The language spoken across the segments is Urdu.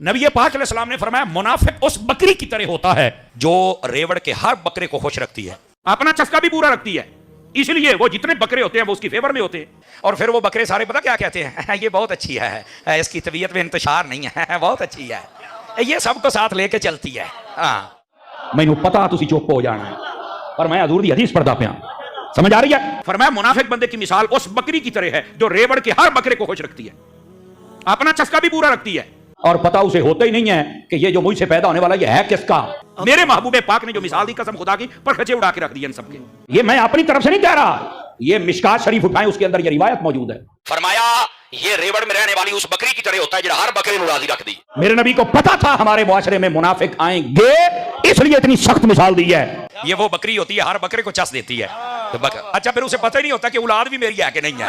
نبی پاک علیہ السلام نے فرمایا منافق اس بکری کی طرح ہوتا ہے جو ریوڑ کے ہر بکرے کو خوش رکھتی ہے، اپنا چسکا بھی پورا رکھتی ہے، اس لیے وہ جتنے بکرے ہوتے ہیں وہ اس کی فیور میں ہوتے ہیں، اور پھر وہ بکرے سارے پتہ کیا کہتے ہیں، یہ بہت اچھی ہے، اس کی طبیعت میں انتشار نہیں ہے، بہت اچھی ہے، یہ سب کو ساتھ لے کے چلتی ہے۔ ہاں مینوں پتا تسی چپ ہو جانا ہے، پر میں حضور دی حدیث پڑھدا پیا، سمجھ آ رہی ہے؟ فرمایا منافق بندے کی مثال اس بکری کی طرح ہے جو ریوڑ کے ہر بکرے کو خوش رکھتی ہے، اپنا چسکا بھی پورا رکھتی ہے، اور پتا اسے ہوتا ہی نہیں ہے کہ یہ جو مجھ سے پیدا ہونے والا یہ ہے کس کا۔ میرے محبوب پاک نے جو مثال دی، قسم خدا کی، پر کھچے اڑا کے رکھ دی ان سب کے۔ یہ میں اپنی طرف سے نہیں کہہ رہا، یہ مشکات شریف اٹھائیں، اس کے اندر یہ روایت موجود ہے۔ فرمایا یہ ریوڑ میں رہنے والی اس بکری کی طرح ہوتا ہے جو ہر بکرے کو راضی رکھ دی۔ میرے نبی کو پتا تھا ہمارے معاشرے میں منافق آئیں گے، اس لیے اتنی سخت مثال دی ہے۔ یہ وہ بکری ہوتی ہے ہر بکرے کو چس دیتی ہے، اچھا پھر اسے پتہ ہی نہیں ہوتا کہ اولاد بھی میری ہے کہ نہیں ہے،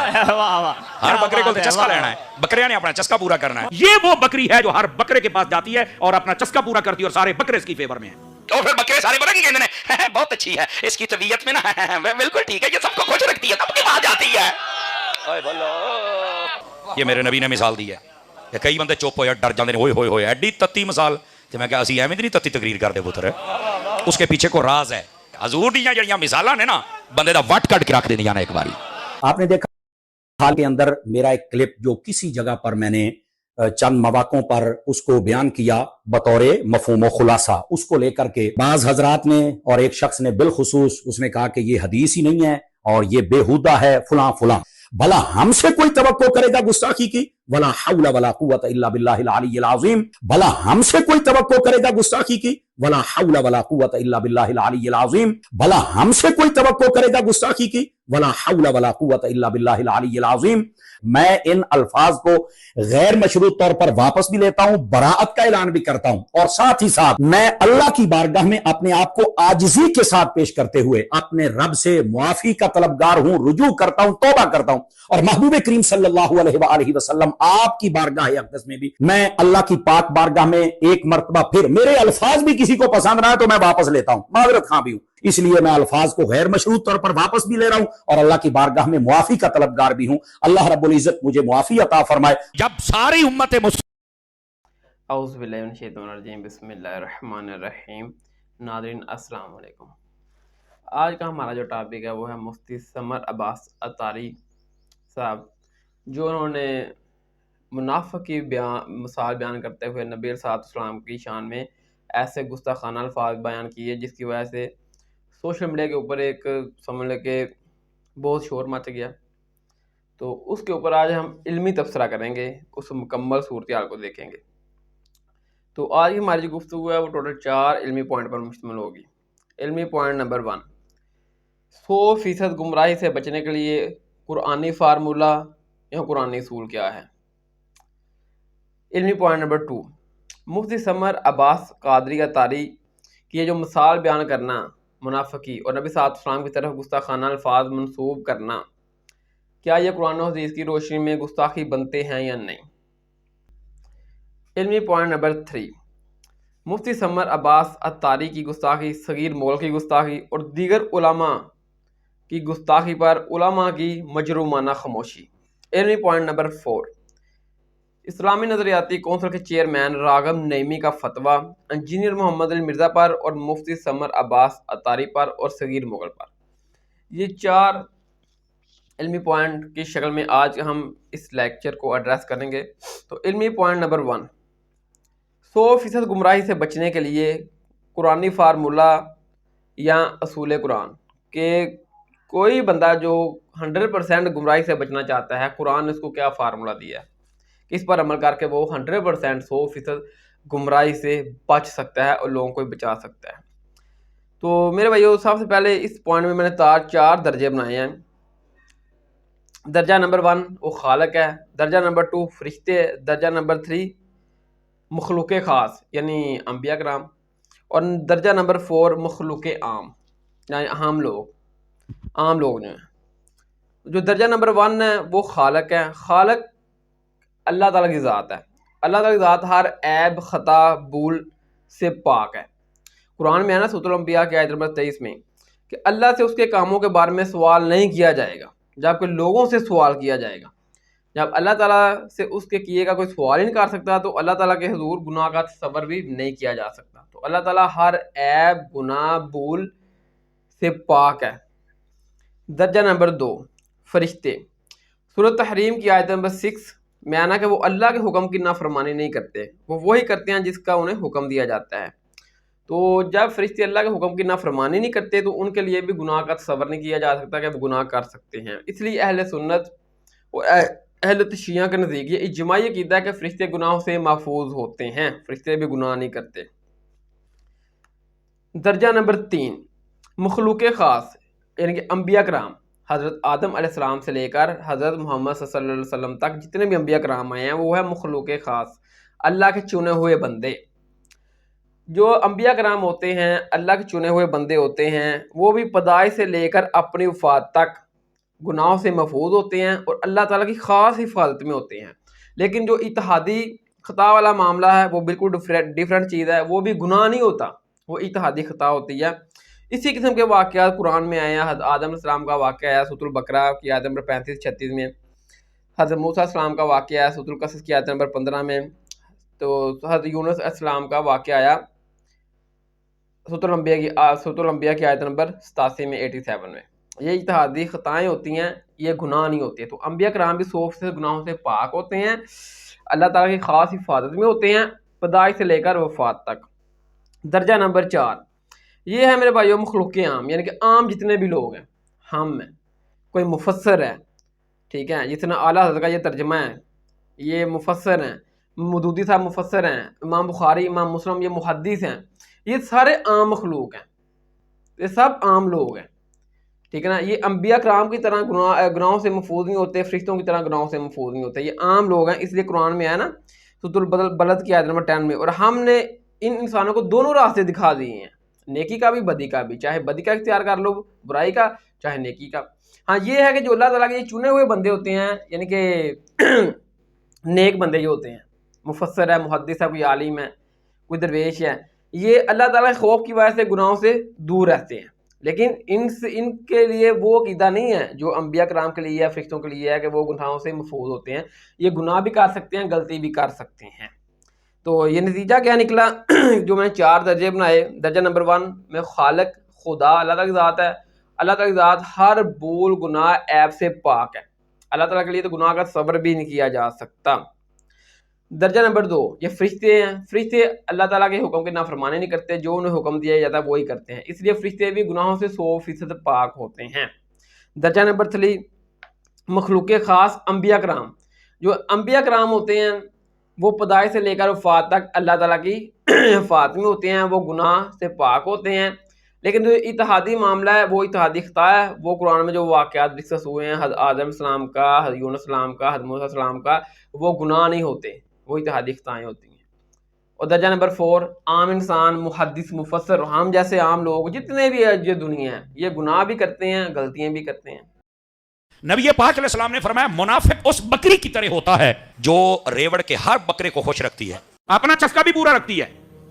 ہر بکرے کو چسکا لینا ہے، بکریاں نے اپنا چسکا پورا کرنا ہے۔ یہ وہ بکری ہے جو ہر بکرے کے پاس جاتی ہے اور اپنا چسکا پورا کرتی ہے، اور سارے بکرے اس کی فیور میں ہیں، اور پھر بکرے سارے بڑا کی کہتے ہیں بہت اچھی ہے، اس کی طبیعت میں نا بالکل ٹھیک ہے، یہ سب کو خوش رکھتی ہے، سب کے پاس جاتی ہے۔ یہ میرے نبی نے مثال دی ہے، کئی بندے چپ ہوئے ڈر جاندے نے، ہوئے ہوئے ہوئے ایڈی تتی مثال، تے میں کہا اسی ایویں دی تتی تقریر کر دے پتر، اس کے پیچھے کو راز ہے۔ حضور دیاں جڑیاں مثالاں نے نا بندے دا وٹ کٹ کے رکھ دینیاں نے ایک باری۔ آپ نے دیکھا حال کے اندر میرا ایک کلپ جو کسی جگہ پر میں نے چند مواقعوں پر اس کو بیان کیا بطور مفہوم و خلاصہ، اس کو لے کر کے بعض حضرات نے اور ایک شخص نے بالخصوص اس نے کہا کہ یہ حدیث ہی نہیں ہے اور یہ بےہودہ ہے فلاں فلاں۔ بھلا ہم سے کوئی توقع کرے گا گستاخی کی؟ ولا حول ولا قوت الا باللہ العلی العظیم۔ بھلا ہم سے کوئی توقع کرے گا گستاخی کی؟ ولا حول ولا قوت الا باللہ العلی العظیم۔ بھلا ہم سے کوئی توقع کرے گا گستاخی کی؟ ولا حول ولا قوت الا باللہ العلی العظیم۔ میں ان الفاظ کو غیر مشروط طور پر واپس بھی لیتا ہوں، براءت کا اعلان بھی کرتا ہوں، اور ساتھ ہی ساتھ میں اللہ کی بارگاہ میں اپنے آپ کو عاجزی کے ساتھ پیش کرتے ہوئے اپنے رب سے معافی کا طلبگار ہوں، رجوع کرتا ہوں، توبہ کرتا ہوں، اور محبوب کریم صلی اللہ علیہ وآلہ وسلم آپ کی بارگاہ اقدس میں بھی میں اللہ کی پاک بارگاہ میں ایک مرتبہ پھر میرے الفاظ بھی کسی کو پسند نہ آئے تو میں واپس لیتا ہوں، معذرت خواہ بھی ہوں، اس لیے میں الفاظ کو غیر مشروط طور پر واپس بھی لے رہا ہوں اور اللہ کی بارگاہ میں معافی کا طلبگار بھی ہوں۔ اللہ رب العزت مجھے معافی عطا فرمائے۔ جب ساری امت اعوذ باللہ من الشیطان الرجیم، بسم اللہ الرحمن الرحیم۔ ناظرین السلام علیکم۔ آج کا ہمارا جو ٹاپک ہے وہ ہے مفتی ثمر عباس عطاری صاحب، جو انہوں نے منافق کی مثال بیان کرتے ہوئے نبی علیہ السلام کی شان میں ایسے گستاخانہ الفاظ بیان کیے جس کی وجہ سے سوشل میڈیا کے اوپر ایک سمجھ لے کہ بہت شور مچ گیا۔ تو اس کے اوپر آج ہم علمی تبصرہ کریں گے، اس مکمل صورتحال کو دیکھیں گے۔ تو آج کی ہماری جو گفتگو ہے وہ ٹوٹل 4 علمی پوائنٹ پر مشتمل ہوگی۔ علمی پوائنٹ نمبر 1، 100% گمراہی سے بچنے کے لیے قرآنی فارمولہ یا قرآنی اصول کیا ہے۔ علمی پوائنٹ نمبر 2، مفتی ثمر عباس قادری عطاری کی یہ جو مثال بیان کرنا منافقی اور نبی صلی اللہ علیہ وسلم کی طرف گستاخانہ الفاظ منسوب کرنا، کیا یہ قرآن و حدیث کی روشنی میں گستاخی بنتے ہیں یا نہیں۔ علمی پوائنٹ نمبر 3، مفتی ثمر عباس عطاری کی گستاخی، صغیر مغل کی گستاخی اور دیگر علماء کی گستاخی پر علماء کی مجرومانہ خاموشی۔ علمی پوائنٹ نمبر 4، اسلامی نظریاتی کونسل کے چیئرمین راغب نعیمی کا فتویٰ انجینئر محمد علی مرزا پر اور مفتی ثمر عباس عطاری پر اور صغیر مغل پر۔ یہ 4 علمی پوائنٹ کی شکل میں آج ہم اس لیکچر کو ایڈریس کریں گے۔ تو علمی پوائنٹ نمبر 1، 100% گمراہی سے بچنے کے لیے قرآنی فارمولہ یا اصول قرآن، کہ کوئی بندہ جو 100% گمراہی سے بچنا چاہتا ہے، قرآن نے اس کو کیا فارمولہ دیا ہے، کس پر عمل کر کے وہ 100% گمراہی سے بچ سکتا ہے اور لوگوں کو بچا سکتا ہے۔ تو میرے بھائیو، سب سے پہلے اس پوائنٹ میں نے 4 درجے بنائے ہیں۔ درجہ نمبر 1 وہ خالق ہے، درجہ نمبر 2 فرشتے، درجہ نمبر 3 مخلوق خاص یعنی انبیاء کرام، اور درجہ نمبر 4 مخلوق عام یعنی عام لوگ جو ہیں۔ جو درجہ نمبر 1 ہے وہ خالق ہے۔ خالق اللہ تعالیٰ کی ذات ہے۔ اللہ تعالیٰ کی ذات ہر عیب، خطا، بھول سے پاک ہے۔ قرآن میں ہے نا سورۃ الانبیاء کی آیت نمبر 23 میں کہ اللہ سے اس کے کاموں کے بارے میں سوال نہیں کیا جائے گا، جبکہ لوگوں سے سوال کیا جائے گا۔ جب اللہ تعالیٰ سے اس کے کیے کا کوئی سوال ہی نہیں کر سکتا تو اللہ تعالیٰ کے حضور گناہ کا تصور بھی نہیں کیا جا سکتا. تو اللہ تعالیٰ ہر عیب، گناہ، بھول سے پاک ہے. درجہ نمبر 2، فرشتے. سورۃ تحریم کی آیت نمبر 6 میں آنا کہ وہ اللہ کے حکم کی نافرمانی نہیں کرتے، وہ وہی کرتے ہیں جس کا انہیں حکم دیا جاتا ہے. تو جب فرشتے اللہ کے حکم کی نافرمانی نہیں کرتے تو ان کے لیے بھی گناہ کا تصور نہیں کیا جا سکتا کہ وہ گناہ کر سکتے ہیں. اس لیے اہل سنت اور اہل شیعہ کے نزدیک یہ اجماعی عقیدہ ہے کہ فرشتے گناہوں سے محفوظ ہوتے ہیں، فرشتے بھی گناہ نہیں کرتے. درجہ نمبر 3، مخلوق خاص یعنی کہ انبیاء کرام. حضرت آدم علیہ السلام سے لے کر حضرت محمد صلی اللہ علیہ وسلم تک جتنے بھی انبیاء کرام آئے ہیں وہ ہے مخلوق خاص، اللہ کے چنے ہوئے بندے. جو انبیاء کرام ہوتے ہیں اللہ کے چنے ہوئے بندے ہوتے ہیں، وہ بھی پیدائش سے لے کر اپنی وفات تک گناہوں سے محفوظ ہوتے ہیں اور اللہ تعالیٰ کی خاص حفاظت میں ہوتے ہیں. لیکن جو اتحادی خطا والا معاملہ ہے وہ بالکل ڈیفرنٹ چیز ہے، وہ بھی گناہ نہیں ہوتا، وہ اتحادی خطا ہوتی ہے. اسی قسم کے واقعات قرآن میں آئے ہیں. حضرت آدم علیہ السلام کا واقعہ آیا سورۃ البقرہ کی آیت نمبر 35-36 میں، حضرت موسیٰ علیہ السلام کا واقعہ آیا سورۃ القصص کی آیت نمبر 15 میں، تو حضرت یونس علیہ السلام کا واقعہ آیا سورۃ الانبیاء کی آیت نمبر 87 میں 87 میں. یہ اتحادی خطائیں ہوتی ہیں، یہ گناہ نہیں ہوتے. تو انبیاء کرام بھی 100% گناہوں سے پاک ہوتے ہیں، اللہ تعالیٰ کی خاص حفاظت میں ہوتے ہیں پیدائش سے لے کر وفات تک. درجہ نمبر 4، یہ ہے میرے بھائیوں مخلوق عام، یعنی کہ عام جتنے بھی لوگ ہیں، ہم ہیں، کوئی مفسر ہے، ٹھیک ہے، جتنا اعلیٰ حضرت کا یہ ترجمہ ہے، یہ مفسر ہیں، مودودی صاحب مفسر ہیں، امام بخاری، امام مسلم یہ محدث ہیں، یہ سارے عام مخلوق ہیں، یہ سب عام لوگ ہیں، ٹھیک ہے نا. یہ انبیاء کرام کی طرح گناہوں سے محفوظ نہیں ہوتے، فرشتوں کی طرح گناہوں سے محفوظ نہیں ہوتے، یہ عام لوگ ہیں. اس لیے قرآن میں آیا نا سورۃ البلد کی آیت نمبر 10 میں، اور ہم نے ان انسانوں کو دونوں راستے دکھا دیے ہیں، نیکی کا بھی بدی کا بھی، چاہے بدی کا اختیار کر لو، برائی کا، چاہے نیکی کا. ہاں یہ ہے کہ جو اللہ تعالیٰ کے چنے ہوئے بندے ہوتے ہیں، یعنی کہ نیک بندے جو ہوتے ہیں، مفسر ہے، محدث ہے، کوئی عالم ہے، کوئی درویش ہے، یہ اللہ تعالیٰ کے خوف کی وجہ سے گناہوں سے دور رہتے ہیں. لیکن ان کے لیے وہ عقیدہ نہیں ہے جو انبیاء کرام کے لیے ہے، فرشتوں کے لیے ہے کہ وہ گناہوں سے محفوظ ہوتے ہیں. یہ گناہ بھی کر سکتے ہیں، غلطی بھی کر سکتے ہیں. تو یہ نتیجہ کیا نکلا جو میں 4 درجے بنائے. درجہ نمبر 1 میں خالق خدا اللہ تعالیٰ کی ذات ہے، اللہ تعالیٰ کی ذات ہر بھول گناہ عیب سے پاک ہے، اللہ تعالیٰ کے لیے تو گناہ کا تصور بھی نہیں کیا جا سکتا. درجہ نمبر 2 یہ فرشتے ہیں، فرشتے اللہ تعالیٰ کے حکم کی نافرمانی نہیں کرتے، جو انہیں حکم دیا جاتا ہے وہی کرتے ہیں، اس لیے فرشتے بھی گناہوں سے 100% پاک ہوتے ہیں. درجہ نمبر 3 مخلوق خاص انبیاء کرام. جو انبیاء کرام ہوتے ہیں وہ پیدائش سے لے کر وفات تک اللہ تعالیٰ کی حفاظت میں ہوتے ہیں، وہ گناہ سے پاک ہوتے ہیں. لیکن جو اتحادی معاملہ ہے وہ اتحادی خطا ہے، وہ قرآن میں جو واقعات ڈسکس ہوئے ہیں حضرت آدم علیہ السلام کا، حضرت یونس علیہ السلام کا، حضرت موسیٰ علیہ السلام کا، وہ گناہ نہیں ہوتے، وہ اتحادی خطائیں ہوتی ہیں. اور درجہ نمبر 4 عام انسان، محدث، مفسر، ہم جیسے عام لوگ جتنے بھی یہ دنیا ہے یہ گناہ بھی کرتے ہیں، غلطیاں بھی کرتے ہیں. نبی پاک علیہ السلام نے فرمایا منافق اس بکری کی طرح ہوتا ہے جو ریوڑ کے ہر بکرے کو خوش رکھتی ہے، اپنا چسکا بھی پورا رکھتی ہے،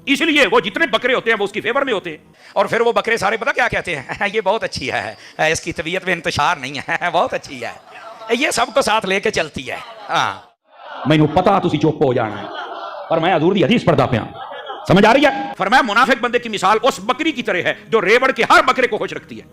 اس لیے وہ جتنے بکرے ہوتے ہیں وہ اس کی فیور میں ہوتے ہیں. اور پھر وہ بکرے سارے پتہ کیا کہتے ہیں، یہ بہت اچھی ہے، اس کی طبیعت میں انتشار نہیں ہے، بہت اچھی ہے، یہ سب کو ساتھ لے کے چلتی ہے. ہاں مینوں پتا تسی چپ ہو جانا ہے، اور میں حضور دی حدیث پڑھدا پیا، سمجھ آ رہی ہے. فرمایا منافق بندے کی مثال اس بکری کی طرح ہے جو ریوڑ کے ہر بکرے کو خوش رکھتی ہے،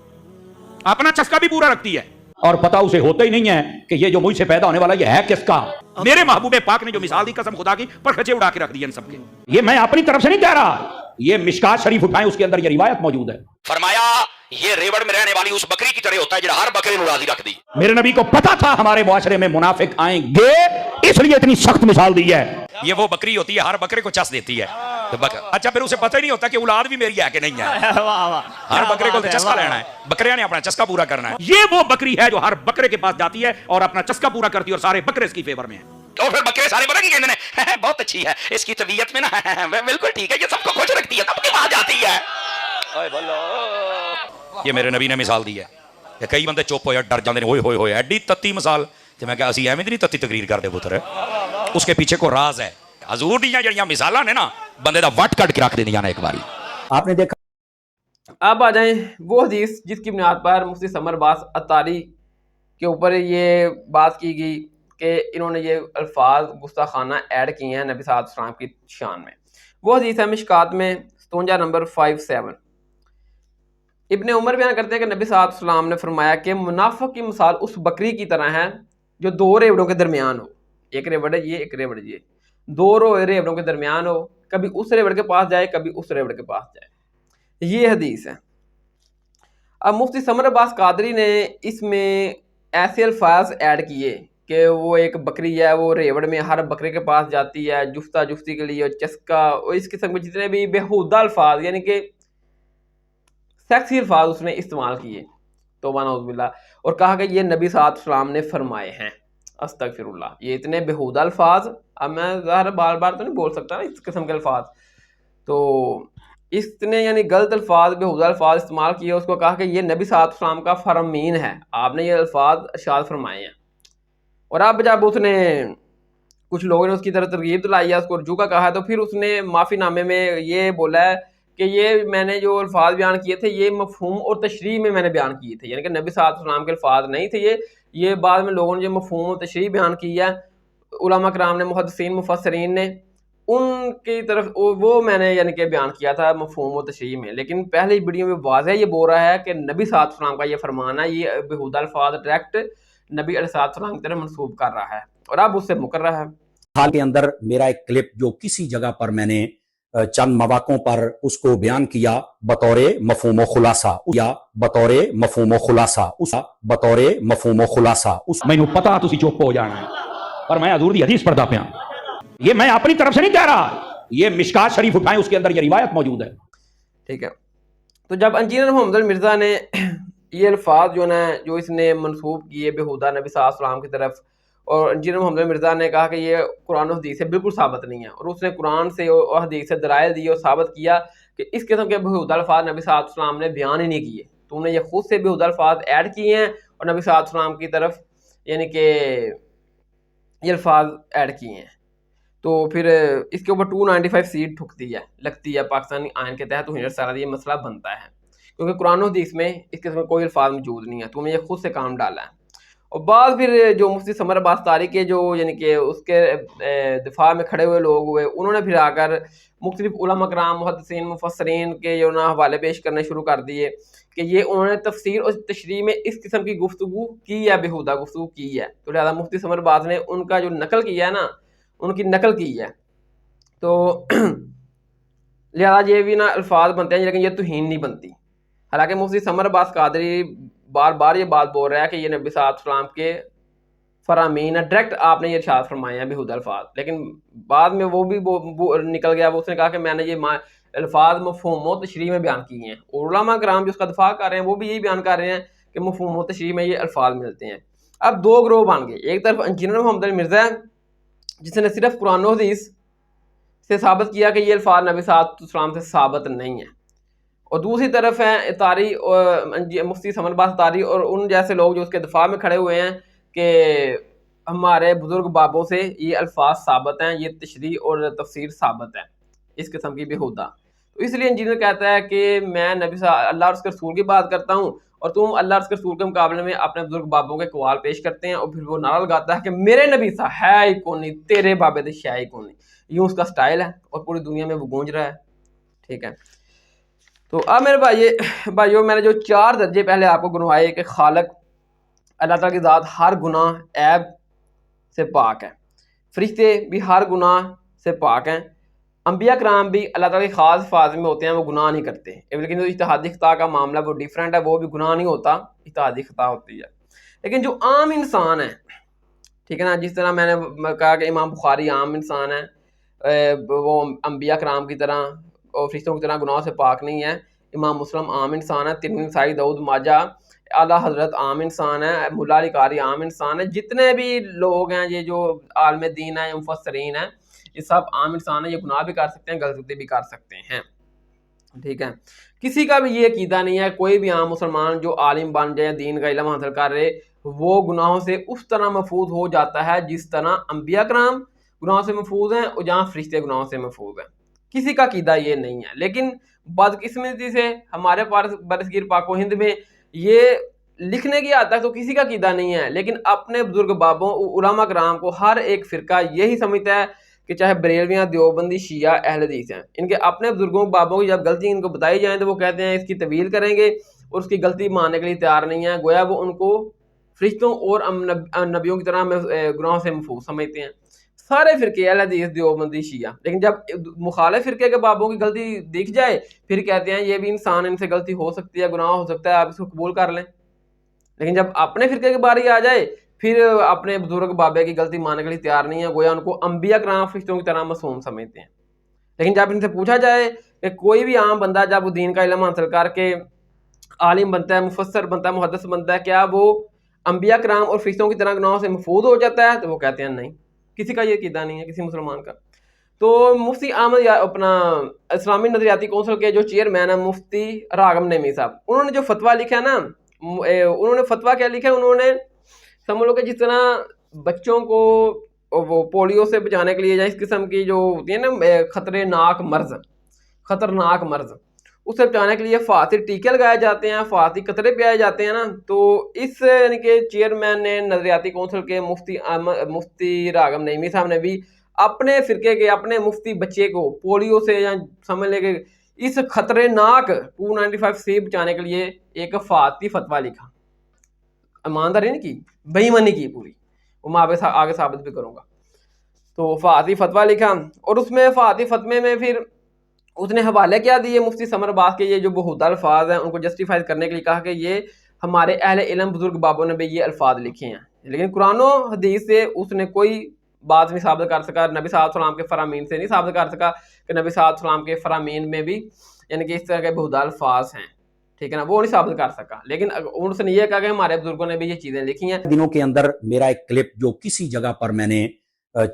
اپنا چسکا بھی پورا رکھتی ہے، اور پتہ اسے ہوتا ہی نہیں ہے کہ یہ جو مجھ سے پیدا ہونے والا یہ ہے کس کا. میرے محبوب پاک نے جو مثال دی قسم خدا کی پرخچے اڑا کے رکھ دی ان سب کے. یہ میں اپنی طرف سے نہیں کہہ رہا، یہ مشکات شریف اٹھائیں اس کے اندر یہ روایت موجود ہے. فرمایا یہ ریوڑ میں رہنے والی اس بکری کی طرح ہوتا ہے جو ہر بکرے کو راضی رکھ دی. میرے نبی کو پتا تھا ہمارے معاشرے میں منافق آئیں گے، اس لیے اتنی سخت مثال دی ہے. یہ وہ بکری ہوتی ہے ہر بکرے کو چس دیتی ہے. اچھا پھر اسے پتہ ہی نہیں ہوتا کہ اولاد بھی میری ہے کہ نہیں ہے. ہر بکرے کو چسکا لینا ہے، بکریاں نے اپنا چسکا پورا کرنا ہے. یہ وہ بکری ہے جو ہر بکرے کے پاس جاتی ہے اور اپنا چسکا پورا کرتی ہے، اور سارے بکرے اس کی فیور میں ہیں. اور پھر بکرے سارے بتا کی کہتے ہیں بہت اچھی ہے، اس کی طبیعت میں نا بالکل ٹھیک ہے، یہ سب کو خوش رکھتی ہے، سب کے پاس جاتی ہے. یہ میرے نبی نے مثال دی ہے. کئی بندے چپ ہوئے ڈر جاندے نے، ہوئے ہوئے ہوئے ایڈی تتی مثال. تے میں کہا اسی ایویں نہیں تتی تقریر کردے پتر، اس کے پیچھے کو راز ہے. حضور دیاں جڑیاں مثالاں نے نا بندے دا وٹ کٹ کے رکھ دیندیاں نے ایک باری. آپ نے دیکھا. اب آ جائیں وہ حدیث جس کی بنیاد پر مفتی ثمر عباس عطاری کے اوپر یہ بات کی گئی. کہ انہوں نے یہ الفاظ گستاخانہ ایڈ کیے ہیں نبی صلی اللہ علیہ وسلم کی شان میں. وہ حدیث ہے مشکات میں 57 نمبر 57. ابن عمر بیان کرتے ہیں کہ نبی صلی اللہ علیہ وسلم نے فرمایا کہ منافق کی مثال اس بکری کی طرح ہے جو دو ریوڑوں کے درمیان ہو. ایک ریوڑ ہے یہ، ایک ریوڑ یہ، دو ریوڑوں کے درمیان ہو، کبھی اس ریوڑ کے پاس جائے کبھی اس ریوڑ کے پاس جائے. یہ حدیث ہے. اب مفتی ثمر عباس قادری نے اس میں ایسے الفاظ ایڈ کیے کہ وہ ایک بکری ہے، وہ ریوڑ میں ہر بکرے کے پاس جاتی ہے جفتہ جفتی کے لیے، اور چسکا، اور اس قسم کے جتنے بھی بےہودہ الفاظ یعنی کہ سیکسی الفاظ اس نے استعمال کیے، توبہ نعوذ باللہ، اور کہا کہ یہ نبی صلی اللہ علیہ وسلم نے فرمائے ہیں. استغفر اللہ. یہ اتنے بےہودہ الفاظ، اب میں ظاہر بار بار تو نہیں بول سکتا نا اس قسم کے الفاظ، تو اتنے یعنی غلط الفاظ، بےہودہ الفاظ استعمال کیے. اس کو کہا کہ یہ نبی صلی اللہ علیہ وسلم کا فرمین ہے، آپ نے یہ الفاظ ارشاد فرمائے ہیں. اور اب جب اس نے کچھ لوگوں نے اس کی طرف ترغیب دلائی ہے، اس کو رجوع کا کہا ہے، تو پھر اس نے معافی نامے میں یہ بولا ہے کہ یہ میں نے جو الفاظ بیان کیے تھے یہ مفہوم اور تشریح میں نے بیان کیے تھے، یعنی کہ نبی صلی اللہ علیہ وسلم کے الفاظ نہیں تھے یہ بعد میں لوگوں نے جو مفہوم اور تشریح بیان کی ہے، علماء کرام نے، محدثین، مفسرین نے، ان کی طرف وہ میں نے یعنی کہ بیان کیا تھا مفہوم و تشریح میں. لیکن پہلی ویڈیو میں واضح یہ بول رہا ہے کہ نبی صلی اللہ علیہ وسلم کا یہ فرمان ہے، یہ بےہودہ الفاظ ڈائریکٹ نبی علیہ السلام کی طرف منسوب کر رہا ہے اور اب اس سے مکر رہا ہے. حال کے اندر میرا ایک کلپ جو کسی جگہ پر میں نے چند مواقعوں پر اس کو بیان کیا بطور مفہوم و خلاصہ، یا بطور مفہوم و خلاصہ، بطور مفہوم و خلاصہ میں نے پتا تسی چپ ہو جانا ہے، پر میں حضور دی حدیث پڑھتا پیا. یہ میں اپنی طرف سے نہیں کہہ رہا، یہ مشکات شریف اٹھائیں، اس کے اندر یہ روایت موجود ہے. ٹھیک ہے. تو جب انجینئر محمد مرزا نے یہ الفاظ جو اس نے منسوب کیے بےہودہ نبی صلی اللہ علیہ وسلم کی طرف، اور انجینئر محمد مرزا نے کہا کہ یہ قرآن و حدیث سے بالکل ثابت نہیں ہے، اور اس نے قرآن سے اور حدیث سے دلائل دی اور ثابت کیا کہ اس قسم کے بےہودہ الفاظ نبی صلی اللہ علیہ وسلم نے بیان ہی نہیں کیے، تو انہوں نے یہ خود سے بےہودہ الفاظ ایڈ کیے ہیں اور نبی صلی اللہ علیہ وسلم کی طرف یعنی کہ یہ الفاظ ایڈ کیے ہیں. تو پھر اس کے اوپر 295 سیٹ ٹھکتی ہے، لگتی ہے پاکستانی آئین کے تحت. توہین رسالت یہ مسئلہ بنتا ہے کیونکہ قرآن و حدیث میں اس قسم کوئی الفاظ موجود نہیں ہے، تو انہیں یہ خود سے کام ڈالا ہے. اور بعض پھر جو مفتی ثمر عباس طاری کے جو یعنی کہ اس کے دفاع میں کھڑے ہوئے لوگ ہوئے، انہوں نے پھر آ کر مختلف علماء کرام، محدثین، مفسرین کے جو نا حوالے پیش کرنے شروع کر دیے کہ یہ انہوں نے تفسیر اور تشریح میں اس قسم کی گفتگو کی ہے، بےہودہ گفتگو کی ہے. تو لہٰذا مفتی ثمر عباس نے ان کا جو نقل کیا ہے نا، ان کی نقل کی ہے، تو لہٰذا یہ بھی نا الفاظ بنتے ہیں لیکن یہ توہین نہیں بنتی. حالانکہ مفتی ثمر عباس قادری بار بار یہ بات بول رہا ہے کہ یہ نبی صلی اللہ علیہ وسلم کے فرامین ہے، ڈائریکٹ آپ نے یہ ارشاد فرمائے ہیں بےہودہ الفاظ، لیکن بعد میں وہ بھی نکل گیا، وہ اس نے کہا کہ میں نے یہ الفاظ مفہوم و تشریح میں بیان کیے ہیں. اور علماء کرام جو اس کا دفاع کر رہے ہیں وہ بھی یہی بیان کر رہے ہیں کہ مفہوم و تشریح میں یہ الفاظ ملتے ہیں. اب دو گروہ بن گئے، ایک طرف انجینئر محمد مرزا ہے جس نے صرف قرآن و حدیث سے ثابت کیا کہ یہ الفاظ نبی صلی اللہ علیہ وسلم سے ثابت نہیں ہیں، اور دوسری طرف ہے طاری اور مفتی ثمر عباس طاری اور ان جیسے لوگ جو اس کے دفاع میں کھڑے ہوئے ہیں کہ ہمارے بزرگ بابوں سے یہ الفاظ ثابت ہیں، یہ تشریح اور تفسیر ثابت ہے، اس قسم کی بےہودہ. تو اس لیے انجینئر کہتا ہے کہ میں نبی اللہ اور اس کے رسول کی بات کرتا ہوں اور تم اللہ اور اس کے رسول کے مقابلے میں اپنے بزرگ بابوں کے اقوال پیش کرتے ہیں، اور پھر وہ نعرہ لگاتا ہے کہ میرے نبی سا ہے ہی کون نہیں، تیرے بابے دے شے ہی کون نہیں. یوں اس کا سٹائل ہے اور پوری دنیا میں وہ گونج رہا ہے. ٹھیک ہے. تو اب میرے بھائیو میں نے جو 4 درجے پہلے آپ کو گنوائے کہ خالق اللہ تعالیٰ کی ذات ہر گناہ عیب سے پاک ہے، فرشتے بھی ہر گناہ سے پاک ہیں، انبیاء کرام بھی اللہ تعالیٰ کی خاص حفاظت میں ہوتے ہیں، وہ گناہ نہیں کرتے. لیکن جو اجتہادی خطا کا معاملہ وہ ڈیفرنٹ ہے، وہ بھی گناہ نہیں ہوتا، اجتہادی خطا ہوتی ہے. لیکن جو عام انسان ہے، ٹھیک ہے نا، جس طرح میں نے کہا کہ امام بخاری عام انسان ہے، وہ انبیاء کرام کی طرح اور فرشتوں کی طرح گناہوں سے پاک نہیں ہے. امام مسلم عام انسان ہے، ترمذی، نسائی، داؤد، ماجہ، اعلیٰ حضرت عام انسان ہے، ملا علی قاری عام انسان ہے. جتنے بھی لوگ ہیں یہ جو عالم دین ہیں، مفسرین ہیں، یہ سب عام انسان ہیں، یہ گناہ بھی کر سکتے ہیں، غلطی بھی کر سکتے ہیں. ٹھیک ہے. کسی کا بھی یہ عقیدہ نہیں ہے، کوئی بھی عام مسلمان جو عالم بن جائے، دین کا علم حاصل کر رہے، وہ گناہوں سے اس طرح محفوظ ہو جاتا ہے جس طرح انبیاء کرام گناہوں سے محفوظ ہیں اور جہاں فرشتے گناہوں سے محفوظ ہیں. کسی کا عقیدہ یہ نہیں ہے. لیکن بدقسمتی سے ہمارے برصغیر پاک و ہند میں یہ لکھنے کی حد تک تو کسی کا عقیدہ نہیں ہے، لیکن اپنے بزرگ بابوں علماء کرام کو ہر ایک فرقہ یہی سمجھتا ہے کہ چاہے بریلویاں، دیوبندی، شیعہ، اہل حدیث ہیں، ان کے اپنے بزرگوں بابوں کی جب غلطی ان کو بتائی جائیں تو وہ کہتے ہیں اس کی طویل کریں گے اور اس کی غلطی ماننے کے لیے تیار نہیں ہے، گویا وہ ان کو فرشتوں اور نبیوں کی طرح گناہوں سے محفوظ سمجھتے ہیں، سارے فرقے اہل حدیث، دیوبندی، شیعہ۔ لیکن جب مخالف فرقے کے بابوں کی غلطی دکھ جائے پھر کہتے ہیں یہ بھی انسان، ان سے غلطی ہو سکتی ہے، گناہ ہو سکتا ہے، آپ اس کو قبول کر لیں۔ لیکن جب اپنے فرقے کی باری آ جائے پھر اپنے بزرگ بابے کی غلطی ماننے کے لیے تیار نہیں ہے، گویا ان کو انبیاء کرام فرشتوں کی طرح معصوم سمجھتے ہیں۔ لیکن جب ان سے پوچھا جائے کہ کوئی بھی عام بندہ جب وہ دین کا علم حاصل کر کے عالم بنتا ہے، مفسر بنتا ہے، محدث بنتا ہے، کیا وہ انبیاء کرام اور فرشتوں کی طرح گناہوں سے محفوظ ہو جاتا ہے؟ تو وہ کہتے ہیں نہیں، کسی کا یہ عقیدہ نہیں ہے، کسی مسلمان کا۔ تو مفتی احمد اپنا اسلامی نظریاتی کونسل کے جو چیئرمین ہیں مفتی راغب نعیمی صاحب، انہوں نے جو فتویٰ لکھا ہے نا، انہوں نے فتویٰ کیا لکھا ہے، انہوں نے سمجھ لو کہ جس طرح بچوں کو وہ پولیو سے بچانے کے لیے یا اس قسم کی جو ہوتی ہے نا خطرناک مرض، اس سے بچانے کے لیے فاطر ٹیکے لگائے جاتے ہیں، فاطر قطرے پائے جاتے ہیں نا، تو اس یعنی کہ چیئرمین نے نظریاتی کونسل کے مفتی راغب نعیمی صاحب نے بھی اپنے فرقے کے اپنے مفتی بچے کو پولیو سے یا سمجھ لے کہ اس خطرناک 295 سے بچانے کے لیے ایک فاطی فتویٰ لکھا، ایمانداری نہیں کی، بے ایمانی کی پوری، وہ میں آگے ثابت بھی کروں گا۔ تو فاطی فتویٰ لکھا اور اس میں فاطی فتوے میں پھر اس نے حوالے کیا دیے مفتی سمر عباس کے، یہ جو بہودہ الفاظ ہیں ان کو جسٹیفائی کرنے کے لیے کہا کہ یہ ہمارے اہل علم بزرگ بابوں نے بھی یہ الفاظ لکھے ہیں، لیکن قرآن و حدیث سے اس نے کوئی بات نہیں ثابت کر سکا، نبی صلی اللہ علیہ وسلم کے فرامین سے نہیں ثابت کر سکا کہ نبی صلی اللہ علیہ وسلم کے فرامین میں بھی یعنی کہ اس طرح کے بہودہ الفاظ ہیں، ٹھیک ہے نا، وہ نہیں ثابت کر سکا، لیکن اس نے یہ کہا کہ ہمارے بزرگوں نے بھی یہ چیزیں لکھی ہیں۔ دنوں کے اندر میرا ایک کلپ جو کسی جگہ پر میں نے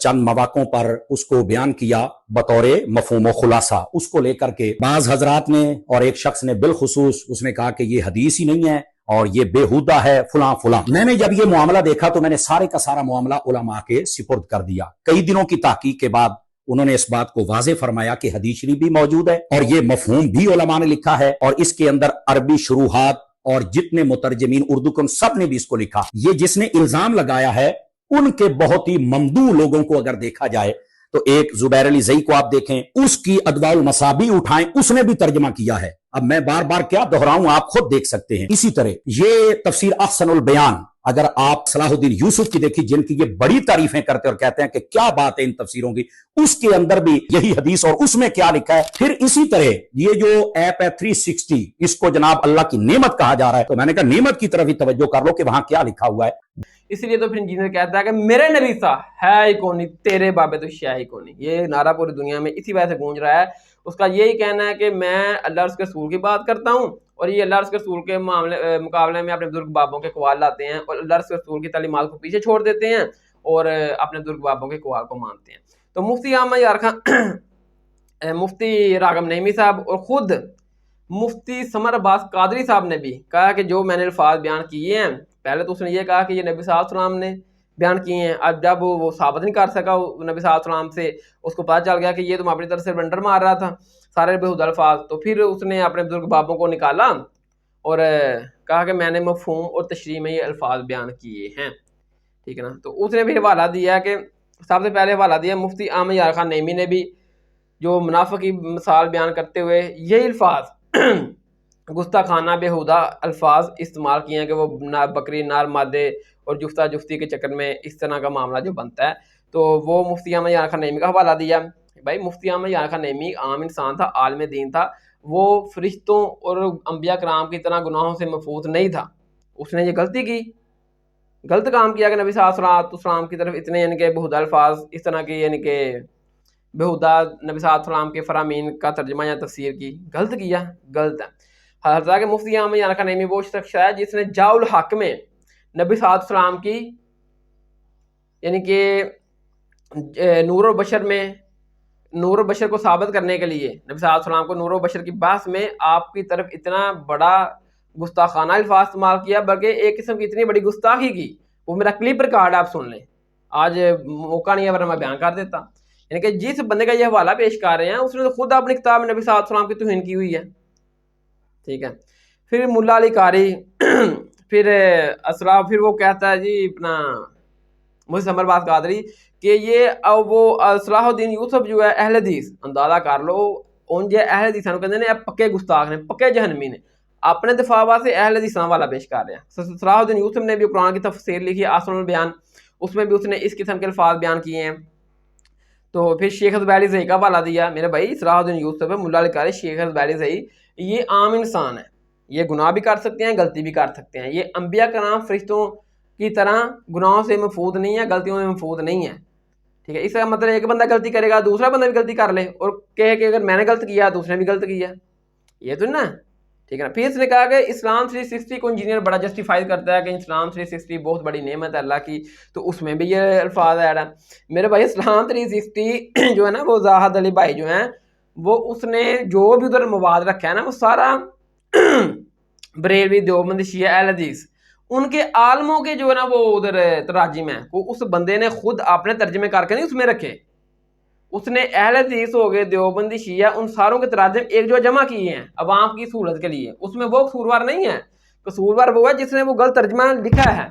چند مواقعوں پر اس کو بیان کیا بطور مفہوم و خلاصہ، اس کو لے کر کے بعض حضرات نے اور ایک شخص نے بالخصوص اس نے کہا کہ یہ حدیث ہی نہیں ہے اور یہ بےہودہ ہے فلاں فلاں۔ میں نے جب یہ معاملہ دیکھا تو میں نے سارے کا سارا معاملہ علماء کے سپرد کر دیا۔ کئی دنوں کی تحقیق کے بعد انہوں نے اس بات کو واضح فرمایا کہ حدیث شریف بھی موجود ہے اور یہ مفہوم بھی علماء نے لکھا ہے، اور اس کے اندر عربی شروحات اور جتنے مترجمین اردو کے سب نے بھی اس کو لکھا۔ یہ جس نے الزام لگایا ہے ان کے بہت ہی ممدوح لوگوں کو اگر دیکھا جائے تو ایک زبیر علی زئی کو آپ دیکھیں، اس کی ادواء المصابی اٹھائیں، اس نے بھی ترجمہ کیا ہے۔ اب میں بار بار کیا دہراؤں، آپ خود دیکھ سکتے ہیں۔ اسی طرح یہ تفسیر احسن البیان اگر آپ صلاح الدین یوسف کی دیکھی، جن کی یہ بڑی تعریفیں کرتے اور کہتے ہیں کہ کیا بات ہے ان تفسیروں کی، اس کے اندر بھی یہی حدیث اور اس میں کیا لکھا ہے۔ پھر اسی طرح یہ جو ایپ ہے 360، اس کو جناب اللہ کی نعمت کہا جا رہا ہے، تو میں نے کہا نعمت کی طرف ہی توجہ کر لو کہ وہاں کیا لکھا ہوا ہے۔ اس لیے تو پھر انجینئر کہتا ہے کہ میرے نبی سا ہے ہی کون نہیں، تیرے بابے تو شے ہی کون نہیں۔ یہ نعرہ پوری دنیا میں اسی وجہ سے گونج رہا ہے۔ اس کا یہی کہنا ہے کہ میں اللہ اور اس کے رسول کی بات کرتا ہوں، اور یہ اللہ اور اس کے رسول کے مقابلے میں اپنے بزرگ بابوں کے قوال لاتے ہیں اور اللہ اور اس کے رسول کی تعلیمات کو پیچھے چھوڑ دیتے ہیں اور اپنے بزرگ بابوں کے قوال کو مانتے ہیں۔ تو مفتی احمد یار خان، مفتی راغب نعیمی صاحب اور خود مفتی سمر عباس قادری صاحب نے بھی کہا کہ جو میں نے الفاظ بیان کیے ہیں، پہلے تو اس نے یہ کہا کہ یہ نبی صلی اللہ علیہ وسلم نے بیان کیے ہیں، اب جب وہ ثابت نہیں کر سکا نبی صلی اللہ علیہ وسلم سے، اس کو پتہ چل گیا کہ یہ تو اپنی طرف سے بلنڈر مار رہا تھا سارے بےہودہ الفاظ، تو پھر اس نے اپنے بزرگ بابوں کو نکالا اور کہا کہ میں نے مفہوم اور تشریح میں یہ الفاظ بیان کیے ہیں، ٹھیک ہے نا۔ تو اس نے بھی حوالہ دیا کہ سب سے پہلے حوالہ دیا مفتی احمد یار خان نعیمی نے بھی، جو منافق کی مثال بیان کرتے ہوئے یہی الفاظ گستاخانہ بےہودہ الفاظ استعمال کیے ہیں کہ وہ بکری نار مادے اور جفتہ جفتی کے چکر میں اس طرح کا معاملہ جو بنتا ہے، تو وہ مفتی احمد یار خان نعیمی کا حوالہ دیا۔ بھائی مفتی احمد یار خان نعیمی عام انسان تھا، عالم دین تھا، وہ فرشتوں اور انبیاء کرام کی طرح گناہوں سے محفوظ نہیں تھا۔ اس نے یہ غلطی کی، غلط کام کیا کہ نبی صلی اللہ علیہ وسلم کی طرف اتنے یعنی کہ بےہودہ الفاظ اس طرح کی یعنی کہ بےہودہ نبی صلی اللہ علیہ وسلم کے فرامین کا ترجمہ یا تفسیر کی، غلط کیا، غلط ہے۔ حضرت کہ مفتی احمد یار خان نعیمی وہ شخص ہے جس نے جاء الحق میں نبی صلی اللہ علیہ وسلم کی یعنی کہ نور و بشر میں نور و بشر کو ثابت کرنے کے لیے نبی صلی اللہ علیہ وسلم کو نور و بشر کی بحث میں آپ کی طرف اتنا بڑا گستاخانہ الفاظ استعمال کیا، بلکہ ایک قسم کی اتنی بڑی گستاخی کی، وہ میرا کلپ ریکارڈ آپ سن لیں، آج موقع نہیں ہے ورنہ میں بیان کر دیتا۔ یعنی کہ جس بندے کا یہ حوالہ پیش کر رہے ہیں اس نے تو خود اپنی کتاب میں نبی صلی اللہ علیہ وسلم کی توہین کی ہوئی ہے، ٹھیک ہے۔ پھر ملا علی قاری پھر اسلام پھر وہ کہتا ہے جی اپنا مجھے سمر باز قادری کہ یہ وہ صلاح الدین یوسف جو ہے اہل حدیث اندازہ کر لو ان جو اہل حدیث کہتے ہیں پکے گستاخ نے پکے جہنمی نے اپنے دفاع واسطے اہل حدیثاں والا پیش کر رہے ہیں. صلاح الدین یوسف نے بھی قرآن کی تفسیر لکھی آسن البیان, اس میں بھی اس نے اس قسم کے الفاظ بیان کیے ہیں. تو پھر شیخ زبیری زئی کا حوالہ دیا, میرے بھائی صلاح الدین یوسف ملا علی قاری شیخ زبیری زئی یہ عام انسان ہے, یہ گناہ بھی کر سکتے ہیں غلطی بھی کر سکتے ہیں, یہ انبیاء کرام فرشتوں کی طرح گناہوں سے محفوظ نہیں ہے, غلطیوں سے محفوظ نہیں ہے. ٹھیک ہے, اس کا مطلب ایک بندہ غلطی کرے گا دوسرا بندہ بھی غلطی کر لے اور کہے کہ اگر میں نے غلط کیا دوسرے نے بھی غلط کیا, یہ تو نا. ٹھیک ہے نا. پھر اس نے کہا کہ اسلام 360 کو انجینئر بڑا جسٹیفائی کرتا ہے کہ اسلام 360 بہت بڑی نعمت ہے اللہ کی, تو اس میں بھی یہ الفاظ ایڈ ہیں. میرے بھائی اسلام 360 جو ہے نا وہ زاہد علی بھائی جو ہیں وہ اس نے جو بھی ادھر مواد رکھا ہے نا وہ سارا بریلوی دیوبندی شیعہ اہل حدیث ان کے عالموں کے جو ہے نا وہ ادھر تراجم ہیں, وہ اس بندے نے خود اپنے ترجمے کر کے نہیں اس میں رکھے, اس نے اہل حدیث ہو گئے دیوبندی شیعہ ان ساروں کے تراجم ایک جو جمع کیے ہیں عوام کی سہولت کے لیے. اس میں وہ قصوروار نہیں ہے, قصوروار وہ ہے جس نے وہ غلط ترجمہ لکھا ہے.